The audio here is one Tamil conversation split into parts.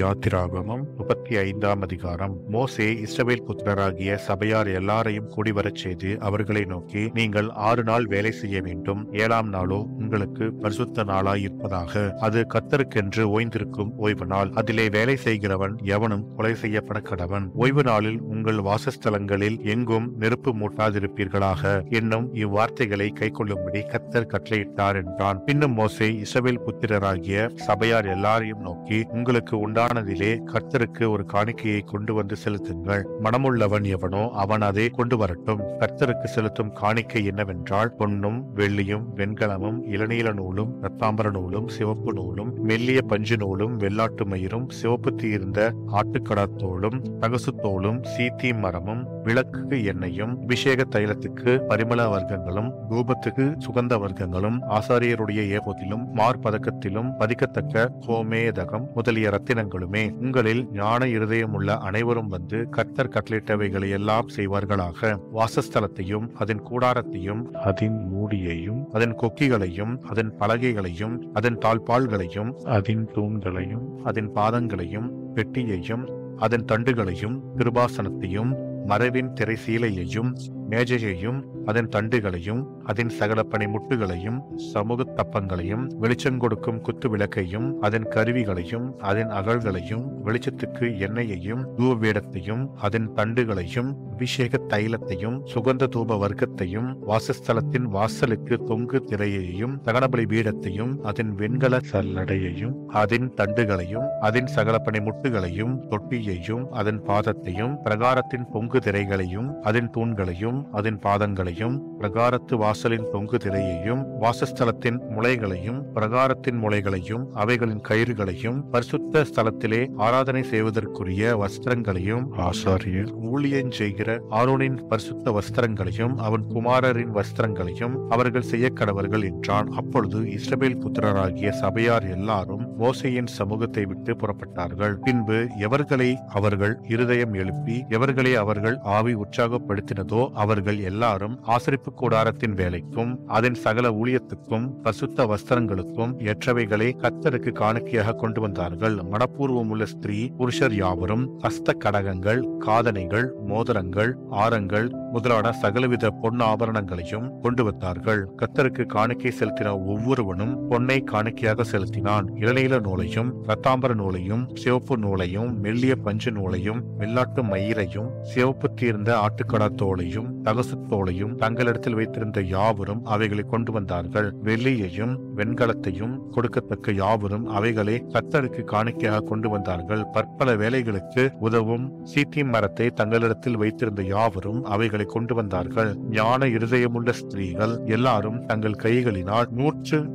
யாத்திராகமம் 35ஆம் அதிகாரம். மோசே இஸ்ரவேல் புத்திரராகிய சபையார் எல்லாரையும் கூடிவரச் செய்து அவர்களை நோக்கி, நீங்கள் 6 நாள் வேலை செய்ய வேண்டும், 7ஆம் நாளோ உங்களுக்கு பரிசுத்த நாளாய் இருப்பதாக. அது கர்த்தருக்கென்று ஓய்ந்திருக்கும் ஓய்வு நாள். அதிலே வேலை செய்கிறவன் எவனும் கொலை செய்யப்பட கடவன். ஓய்வு நாளில் உங்கள் வாசஸ்தலங்களில் எங்கும் நெருப்பு மூட்டாதிருப்பீர்களாக என்னும் இவ்வார்த்தைகளை கைக்கொள்ளும்படி கர்த்தர் கட்டளையிட்டார் என்றான். பின்னும் மோசே இஸ்ரவேல் புத்திரராகிய சபையார் எல்லாரையும் நோக்கி, உங்களுக்கு உண்டானதிலே கர்த்தருக்கு ஒரு காணிக்கையை கொண்டு வந்து செலுத்துங்கள். மனமுள்ளவன் எவனோ அவன் அதை கொண்டு வரட்டும். கர்த்தருக்கு செலுத்தும் காணிக்கை என்னவென்றால், பொன்னும் வெள்ளியும் வெண்கலமும் இளநீல நூலும் இரத்தாம்பர நூலும் சிவப்பு நூலும் மெல்லிய பஞ்சு நூலும் வெள்ளாட்டு மயிரும் சிவப்பு தீர்ந்த ஆட்டுக்கடாத்தோளும் தகசுத்தோளும் சீத்தி மரமும் விளக்குக்கு எண்ணெயும் அபிஷேக தைலத்துக்கு பரிமள வர்க்கங்களும் தூபத்துக்கு சுகந்த வர்க்கங்களும் ஆசாரியருடைய ஏபோத்திலும் மார்பதக்கத்திலும் பதிக்கத்தக்க கோமேதகம் முதலிய ரத்தினங்களுமே. உங்களில் ஞான இருதயம் உள்ள அனைவரும் வந்து கர்த்தர் கட்டளையிட்டவைகளை எல்லாம் செய்வார்களாக. வாசஸ்தலத்தையும் அதன் கூடாரத்தையும் அதன் மூடியையும் அதன் கொக்கிகளையும் அதன் பலகைகளையும் அதன் தாழ்பால்களையும் அதன் தூண்களையும் அதன் பாதங்களையும் பெட்டியையும் அதன் தண்டுகளையும் கிருபாசனத்தையும் மரவின் திரைசீலையையும் மேஜையையும் அதன் தண்டுகளையும் அதன் சகல பணிமுட்டுகளையும் சமூக தப்பங்களையும் வெளிச்சம் கொடுக்கும் குத்து விளக்கையும் அதன் கருவிகளையும் அதன் அகழ்களையும் வெளிச்சத்துக்கு எண்ணெயையும் தூபபீடத்தையும் அதன் தண்டுகளையும் அபிஷேக தைலத்தையும் சுகந்த தூப வர்க்கத்தையும் வாசஸ்தலத்தின் வாசலுக்கு தொங்கு திரையையும் தகனபலி பீடத்தையும் அதன் வெண்கல சல்லடையையும் அதன் தண்டுகளையும் அதன் சகல பணிமுட்டுகளையும் தொட்டியையும் அதன் பாதத்தையும் பிரகாரத்தின் பொங்கு திரைகளையும் அதன் தூண்களையும் அதன் பாதங்களையும் பிரகாரத்து வாசலின் தொங்கு திரையையும் வாசஸ்தலத்தின் முளைகளையும் பிரகாரத்தின் முளைகளையும் அவைகளின் கயிறுகளையும் பரிசுத்த ஸ்தலத்திலே ஆராதனை செய்வதற்குரிய வஸ்திரங்களையும் ஆசாரியர் ஊழியம் செய்கிற ஆரோனின் பரிசுத்த வஸ்திரங்களையும் அவன் குமாரரின் வஸ்திரங்களையும் அவர்கள் செய்ய கடவர்கள் என்றான். அப்பொழுது இஸ்ரவேல் புத்திரராகிய சபையார் எல்லாரும் மோசேயின் சமூகத்தை விட்டு புறப்பட்டார்கள். பின்பு எவர்களை அவர்கள் இருதயம் எழுப்பி எவர்களை அவர்கள் ஆவி உற்சாகப்படுத்தினதோ அவர்கள் எல்லாரும் ஆசரிப்பு கூடாரத்தின் வேலைக்கும் அதன் சகல ஊழியத்துக்கும் பரிசுத்த வஸ்திரங்களுக்கும் ஏற்றவைகளை கர்த்தருக்கு காணிக்கையாக கொண்டு வந்தார்கள். மனப்பூர்வம் உள்ள ஸ்திரீ புருஷர் யாவரும் ஹஸ்த கடகங்கள் காதனைகள் மோதிரங்கள் ஆரங்கள் முதலான சகலவித பொன் ஆபரணங்களையும் கொண்டு வந்தார்கள். கர்த்தருக்கு காணிக்கை செலுத்தின ஒவ்வொருவனும் பொன்னை காணிக்கையாக செலுத்தினான். இளநீல நூலையும் இரத்தாம்பர நூலையும் சிவப்பு நூலையும் மெல்லிய பஞ்சு நூலையும் வெள்ளாட்டு மயிரையும் சிவப்பு தீர்ந்த ஆட்டுக்கடாத்தோலையும் தகசுத்தோலையும் தங்களிடத்தில் வைத்திருந்த யாவரும் அவைகளை கொண்டு வந்தார்கள். வெள்ளியையும் வெண்கலத்தையும் கொடுக்கத்தக்க யாவரும் அவைகளை கர்த்தருக்கு காணிக்கையாக கொண்டு வந்தார்கள். பற்பல வேலைகளுக்கு உதவும் சீத்தி மரத்தை தங்களிடத்தில் வைத்திருந்த யாவரும் அவைகளை கொண்டு வந்தார்கள். ஞான இருதயமுள்ள ஸ்திரீகள் எல்லாரும் தங்கள் கைகளினால்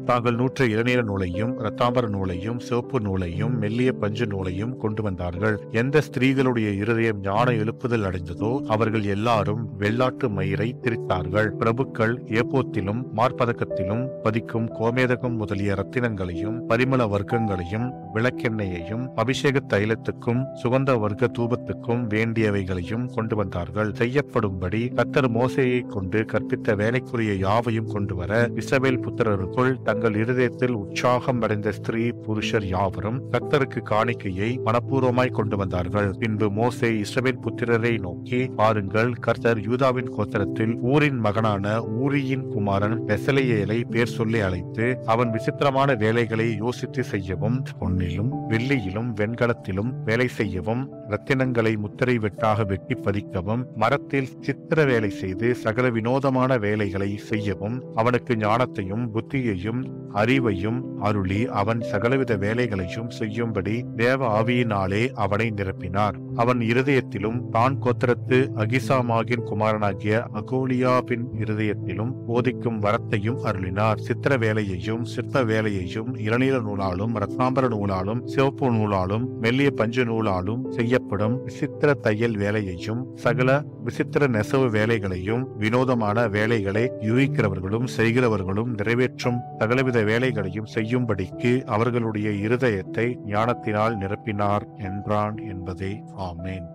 தாங்கள் நூற்ற இளநீல நூலையும் இரத்தாம்பர நூலையும் சிவப்பு நூலையும் மெல்லிய பஞ்சு நூலையும் கொண்டு வந்தார்கள். எந்த ஸ்திரீகளுடைய இருதயம் ஞான எழுப்புதல் அடைந்ததோ அவர்கள் எல்லாரும் வெள்ளாட்டு மயிரை திரித்தார்கள். பிரபுக்கள் ஏபோத்திலும் மார்பதக்கத்திலும் பதிக்கும் கோமேதகம் முதலிய ரத்தினங்களையும் பரிமள வர்க்கங்களையும் விளக்கெண்ணெயையும் அபிஷேக தைலத்துக்கும் சுகந்த வர்க்க தூபத்துக்கும் வேண்டியவைகளையும் கொண்டு வந்தார்கள். செய்யப்படும்படி கர்த்தர் மோசேயை கொண்டு கற்பித்த வேலைக்குரிய யாவையும் கொண்டு வர இஸ்ரவேல் புத்திரருக்குள் தங்கள் இருதயத்தில் உற்சாகம் அடைந்த ஸ்திரீ புருஷர் யாவரும் கர்த்தருக்கு காணிக்கையை மனப்பூர்வமாய் கொண்டு வந்தார்கள். பின்பு மோசே இஸ்ரவேல் புத்திரரை நோக்கி, பாருங்கள், கர்த்தர் யூதாவின் கோத்திரத்தில் ஊரின் மகனான ஊரியின் குமாரன் பெசலெயேலை பேர் சொல்லி அழைத்து அவன் விசித்திரமான வேலைகளை யோசித்து செய்யவும் பொன்னிலும் வெள்ளியிலும் வெண்கலத்திலும் வேலை செய்யவும் ரத்தினங்களை முத்திரை வெட்டாக வெட்டி பதிக்கவும் மரத்தில் சித்திர வேலை செய்து சகல வினோதமான வேலைகளை செய்யவும் அவனுக்கு ஞானத்தையும் புத்தியையும் அறிவையும் அருளி அவன் சகலவித வேலைகளையும் செய்யும்படி தேவ ஆவியினாலே அவனை நிரப்பினார். அவன் இருதயத்திலும் தான் கோத்திரத்து அகிசாமாகின் குமாரனாகிய அகோலியாவின் இருதயத்திலும் போதிக்கும் வரத்தையும் அருளினார். சித்திர வேலையையும் சிற்ப வேலையையும் இளநீல நூலாலும் இரத்தாம்பர நூலாலும் சிவப்பு நூலாலும் மெல்லிய பஞ்சு நூலாலும் செய்யப்படும் விசித்திர தையல் வேலையையும் சகல விசித்திர நெசவு வேலைகளையும் வினோதமான வேலைகளை யூகிக்கிறவர்களும் செய்கிறவர்களும் நிறைவேற்றும் சகலவித வேலைகளையும் செய்யும்படிக்கு அவர்களுடைய இருதயத்தை ஞானத்தினால் நிரப்பினார் என்றான் என்பதே ஆமேன்.